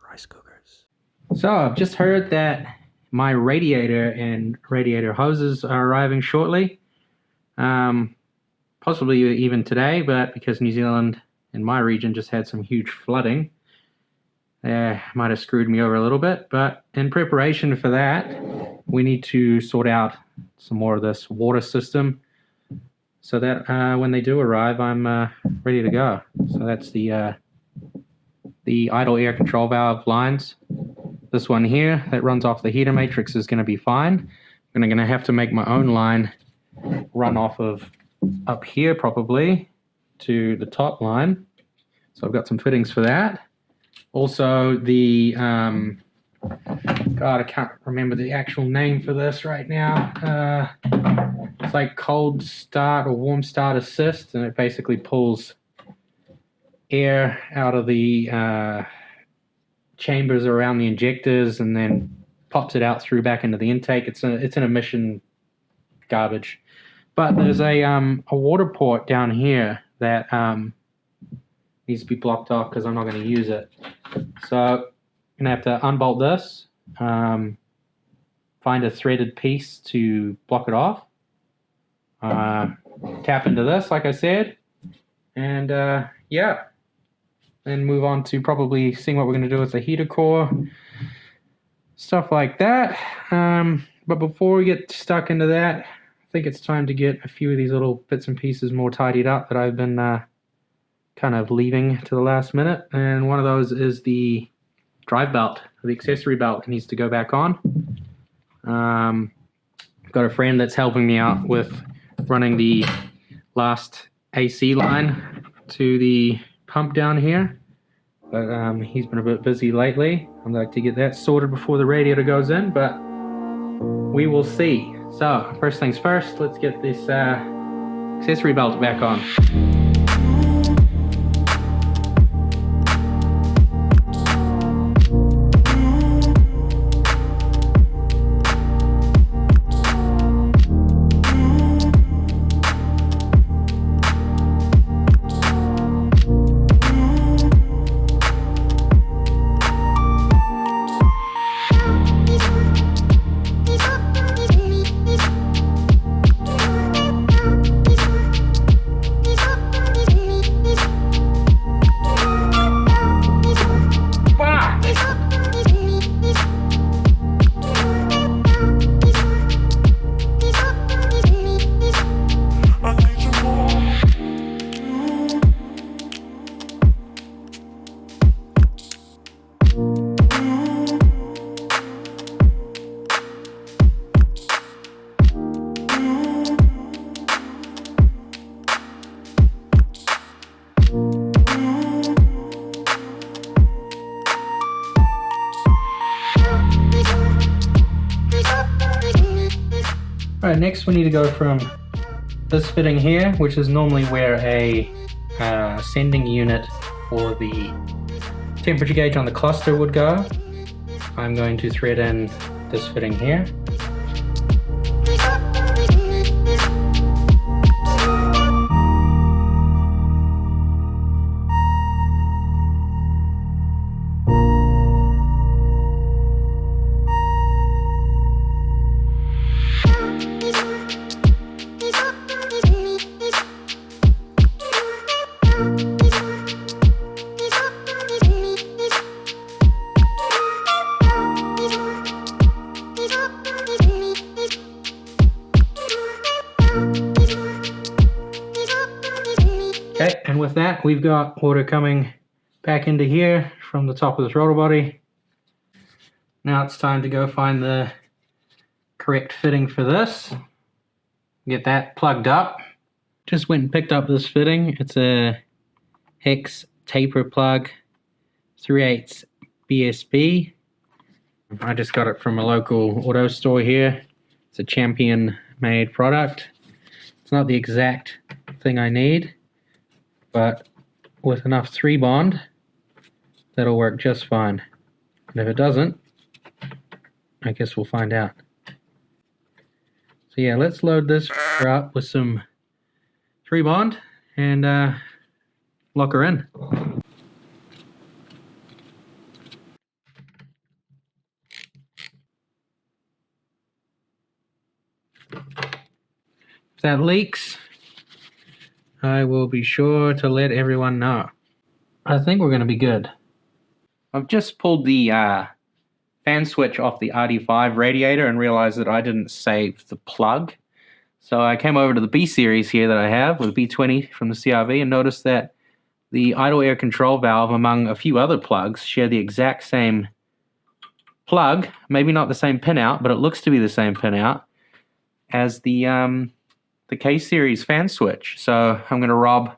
rice cookers. So I've just heard that my radiator and radiator hoses are arriving shortly. Possibly even today, but because New Zealand and my region just had some huge flooding, might have screwed me over a little bit. But in preparation for that, we need to sort out some more of this water system so that when they do arrive, I'm ready to go. So that's the idle air control valve lines. This one here that runs off the heater matrix is going to be fine. I'm going to have to make my own line run off of up here probably to the top line. So I've got some fittings for that. Also the, God, I can't remember the actual name for this right now. It's like cold start or warm start assist, and it basically pulls air out of the chambers around the injectors and then pops it out through back into the intake. It's an emission garbage. But there's a water port down here that needs to be blocked off because I'm not going to use it. So I'm going to have to unbolt this, find a threaded piece to block it off, tap into this like I said, and yeah, then move on to probably seeing what we're going to do with the heater core, stuff like that. But before we get stuck into that, I think it's time to get a few of these little bits and pieces more tidied up that I've been kind of leaving to the last minute. And one of those is the drive belt, the accessory belt. It needs to go back on. I've got a friend that's helping me out with running the last AC line to the pump down here. But he's been a bit busy lately. I'd like to get that sorted before the radiator goes in, but we will see. So, first things first, let's get this accessory belt back on. Alright, next we need to go from this fitting here, which is normally where a sending unit for the temperature gauge on the cluster would go. I'm going to thread in this fitting here. Okay, and with that, we've got water coming back into here from the top of the throttle body. Now it's time to go find the correct fitting for this. Get that plugged up. Just went and picked up this fitting. It's a hex taper plug 3/8 BSB. I just got it from a local auto store here. It's a Champion made product. It's not the exact thing I need, but with enough 3-bond, that'll work just fine. And if it doesn't, I guess we'll find out. So yeah, let's load this up with some 3-bond and lock her in. If that leaks, I will be sure to let everyone know. I think we're going to be good. I've just pulled the fan switch off the RD5 radiator and realized that I didn't save the plug. So I came over to the B series here that I have with B20 from the CRV and noticed that the idle air control valve, among a few other plugs, share the exact same plug, maybe not the same pinout, but it looks to be the same pinout as the K series fan switch. So I'm going to rob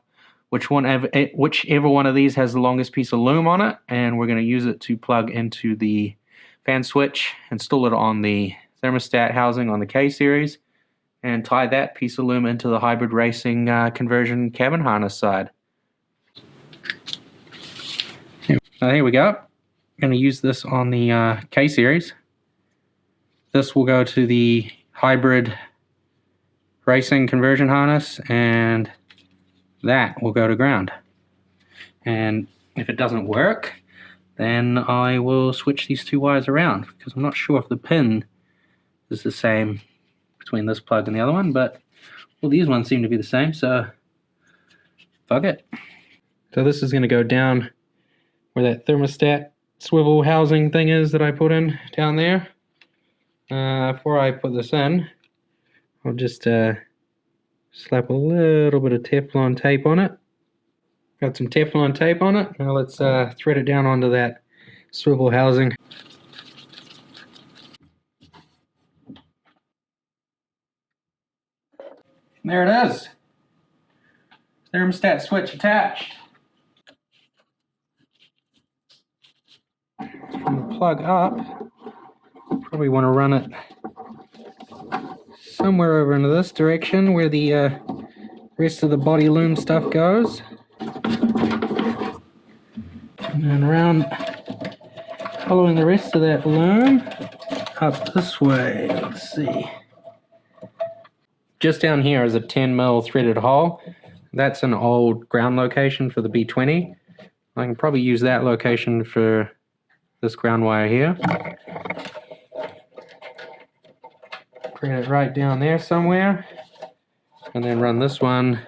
whichever one of these has the longest piece of loom on it, and we're going to use it to plug into the fan switch, install it on the thermostat housing on the K series, and tie that piece of loom into the hybrid racing conversion cabin harness side. Here we go. I'm going to use this on the K series. This will go to the hybrid racing conversion harness, and that will go to ground. And if it doesn't work, then I will switch these two wires around, because I'm not sure if the pin is the same between this plug and the other one, but well, these ones seem to be the same, so fuck it. So this is going to go down where that thermostat swivel housing thing is that I put in down there. Before I put this in, I'll just slap a little bit of Teflon tape on it. Got some Teflon tape on it. Now let's thread it down onto that swivel housing. There it is. Thermostat switch attached. From the plug up, probably want to run it somewhere over into this direction where the rest of the body loom stuff goes. And then around, following the rest of that loom up this way. Let's see. Just down here is a 10mm threaded hole. That's an old ground location for the B20. I can probably use that location for this ground wire here. Thread it right down there somewhere, and then run this one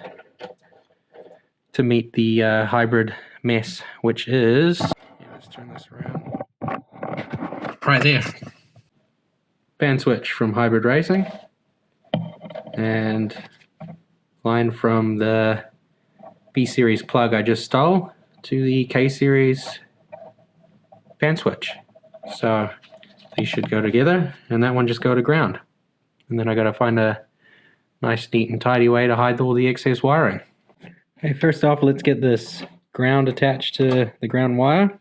to meet the hybrid mess, which is, let's turn this around, right there. Fan switch from hybrid racing, and line from the B series plug I just stole to the K series fan switch. So these should go together, and that one just go to ground. And then I got to find a nice, neat, and tidy way to hide all the excess wiring. Okay, first off, let's get this ground attached to the ground wire.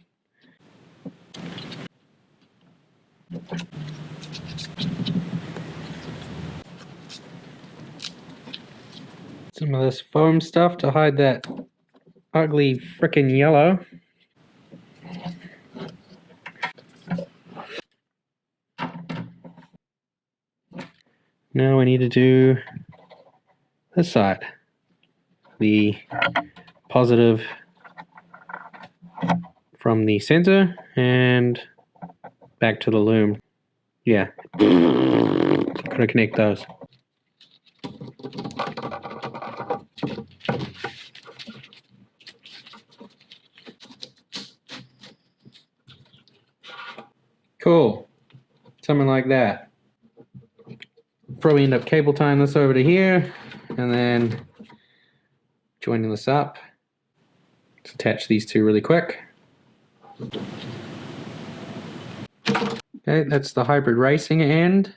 Some of this foam stuff to hide that ugly frickin' yellow. Now we need to do this side. The positive from the sensor and back to the loom. Yeah. Gotta connect those. Cool. Something like that. Probably end up cable tying this over to here and then joining this up. Let's attach these two really quick. Okay, that's the hybrid racing end.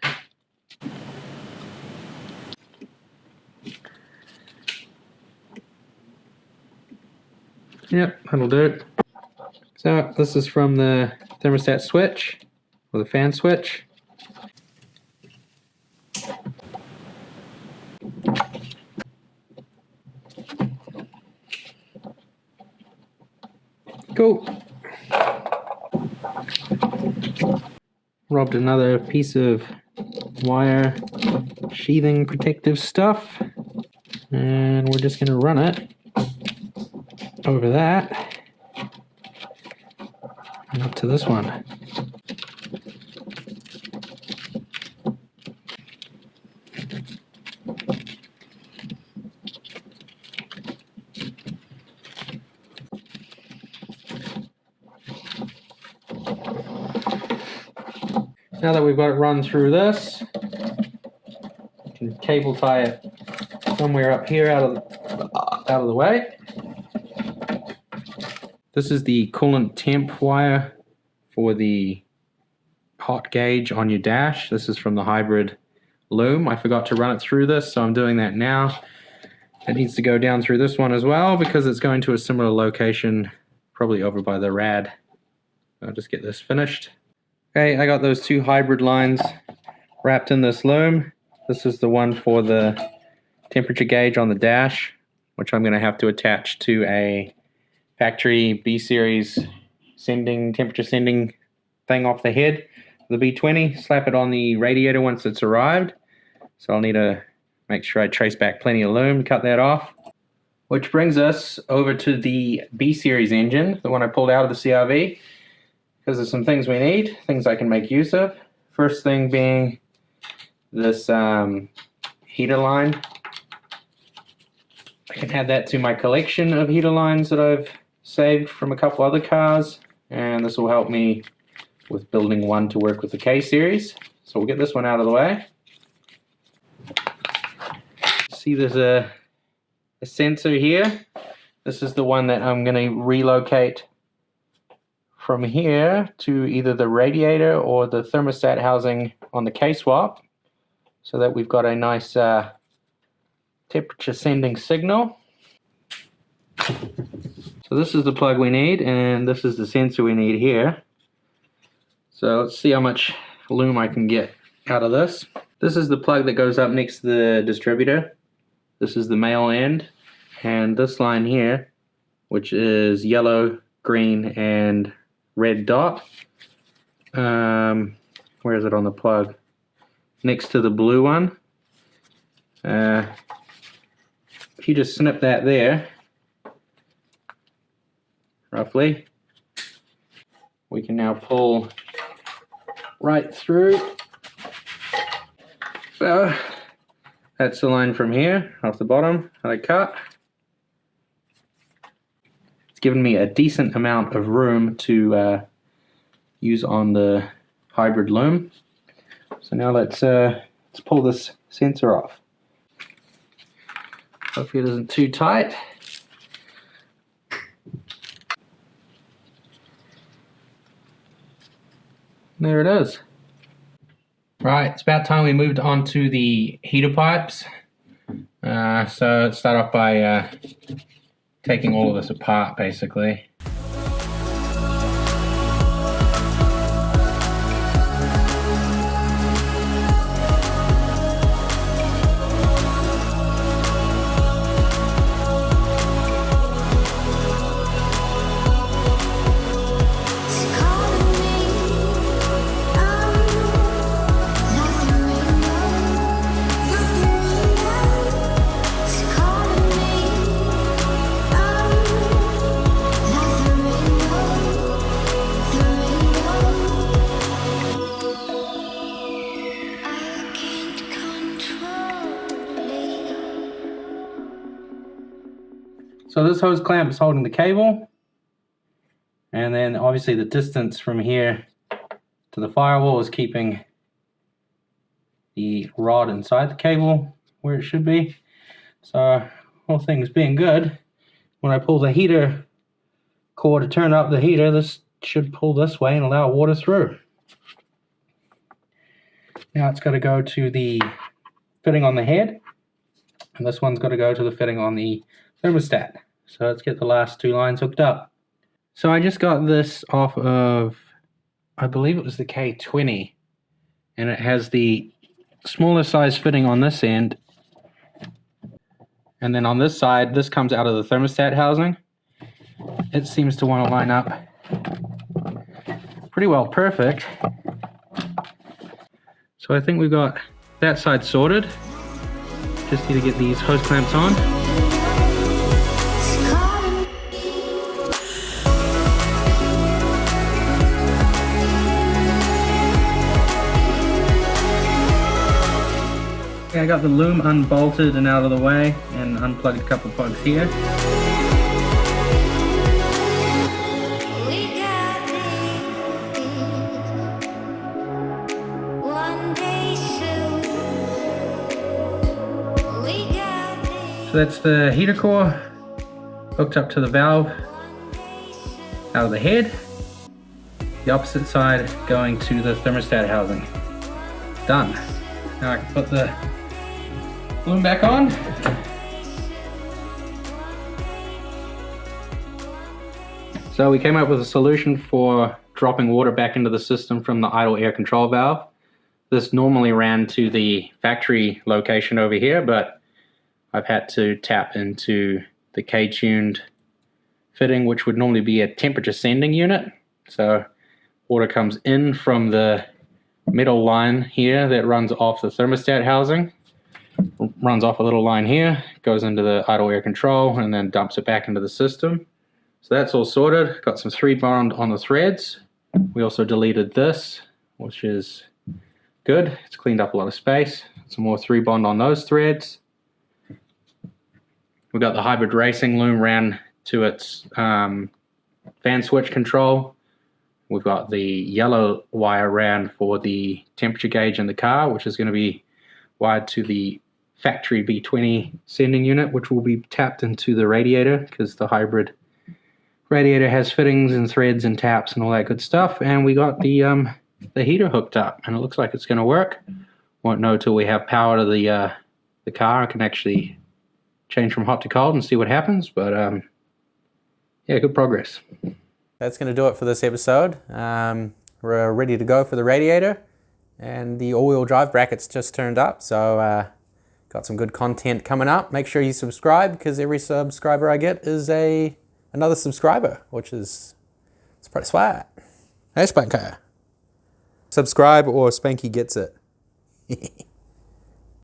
Yep, that'll do it. So this is from the thermostat switch, or the fan switch. Cool. Robbed another piece of wire sheathing protective stuff, and we're just going to run it over that and up to this one. Now that we've got it run through this, we can cable tie it somewhere up here out of the way. This is the coolant temp wire for the hot gauge on your dash. This is from the hybrid loom. I forgot to run it through this, so I'm doing that now. It needs to go down through this one as well because it's going to a similar location, probably over by the rad. I'll just get this finished. Okay, I got those two hybrid lines wrapped in this loom. This is the one for the temperature gauge on the dash, which I'm going to have to attach to a factory B-series temperature sending thing off the head, the B20, slap it on the radiator once it's arrived. So I'll need to make sure I trace back plenty of loom, cut that off. Which brings us over to the B-series engine, the one I pulled out of the CRV, because there's some things we need, things I can make use of. First thing being this heater line. I can add that to my collection of heater lines that I've saved from a couple other cars, and this will help me with building one to work with the K-series. So we'll get this one out of the way. See, there's a sensor here. This is the one that I'm going to relocate from here to either the radiator or the thermostat housing on the K-swap, so that we've got a nice temperature sending signal. So this is the plug we need, and this is the sensor we need here. So let's see how much loom I can get out of this. This is the plug that goes up next to the distributor. This is the male end, and this line here, which is yellow, green, and red dot. Where is it on the plug? Next to the blue one. If you just snip that there, roughly, we can now pull right through. So that's the line from here, off the bottom, that I cut. It's given me a decent amount of room to use on the hybrid loom. So now let's pull this sensor off. Hopefully it isn't too tight. There it is. Right, it's about time we moved on to the heater pipes. So let's start off by taking all of this apart, basically. So this hose clamp is holding the cable, and then obviously the distance from here to the firewall is keeping the rod inside the cable where it should be. So all things being good, when I pull the heater cord to turn up the heater, this should pull this way and allow water through. Now it's got to go to the fitting on the head, and this one's got to go to the fitting on the thermostat. So let's get the last two lines hooked up. So I just got this off of, I believe it was the K20, and it has the smaller size fitting on this end, and then on this side, this comes out of the thermostat housing. It seems to want to line up pretty well perfect. So I think we've got that side sorted. Just need to get these hose clamps on. I got the loom unbolted and out of the way, and unplugged a couple of plugs here. So that's the heater core hooked up to the valve out of the head. The opposite side going to the thermostat housing. Done. Now I can put the balloon back on. So we came up with a solution for dropping water back into the system from the idle air control valve. This normally ran to the factory location over here, but I've had to tap into the K-tuned fitting, which would normally be a temperature sending unit. So water comes in from the metal line here that runs off the thermostat housing, runs off a little line here, goes into the idle air control, and then dumps it back into the system. So that's all sorted. Got some 3-bond on the threads. We also deleted this, which is good. It's cleaned up a lot of space. Some more 3-bond on those threads. We've got the hybrid racing loom ran to its fan switch control. We've got the yellow wire ran for the temperature gauge in the car, which is going to be wired to the factory B20 sending unit, which will be tapped into the radiator because the hybrid radiator has fittings and threads and taps and all that good stuff. And we got the heater hooked up, and it looks like it's going to work. Won't know till we have power to the car. I can actually change from hot to cold and see what happens. But yeah, good progress. That's going to do it for this episode. We're ready to go for the radiator, and the all-wheel drive brackets just turned up. So got some good content coming up. Make sure you subscribe, because every subscriber I get is another subscriber, which is it's pretty sweet. Hey, Spanker. Subscribe or Spanky gets it.